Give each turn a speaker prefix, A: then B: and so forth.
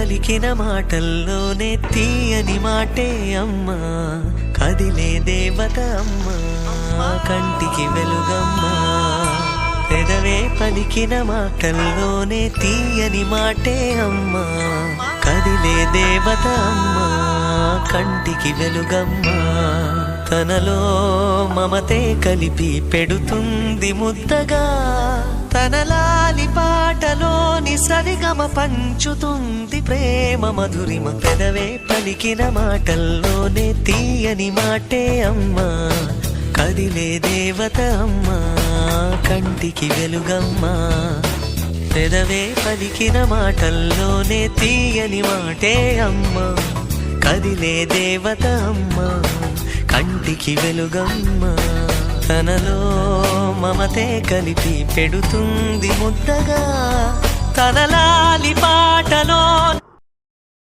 A: పలికిన మాటల్లోనే తీయని మాటే అమ్మా, కదిలే దేవత అమ్మా, కంటికి వెలుగమ్మా. పెదవే పలికిన మాటల్లోనే తీయని మాటే అమ్మా, కదిలే దేవత అమ్మా, కంటికి వెలుగమ్మా. తనలో మమతే కలిపి పెడుతుంది ముద్దగా, తన లాలి పాటలోని సరిగమ పంచుతుంది ప్రేమ మధురిమ. పెదవే పలికిన మాటల్లోనే తీయని మాటే అమ్మా, కదిలే దేవత అమ్మా, కంటికి వెలుగమ్మా. పెదవే పలికిన మాటల్లోనే తీయని మాటే అమ్మా, కదిలే దేవత అమ్మా, కంటికి వెలుగమ్మా. తనలో మమతే కలిపి పెడుతుంది ముద్దగా, తన లాలి పాటలో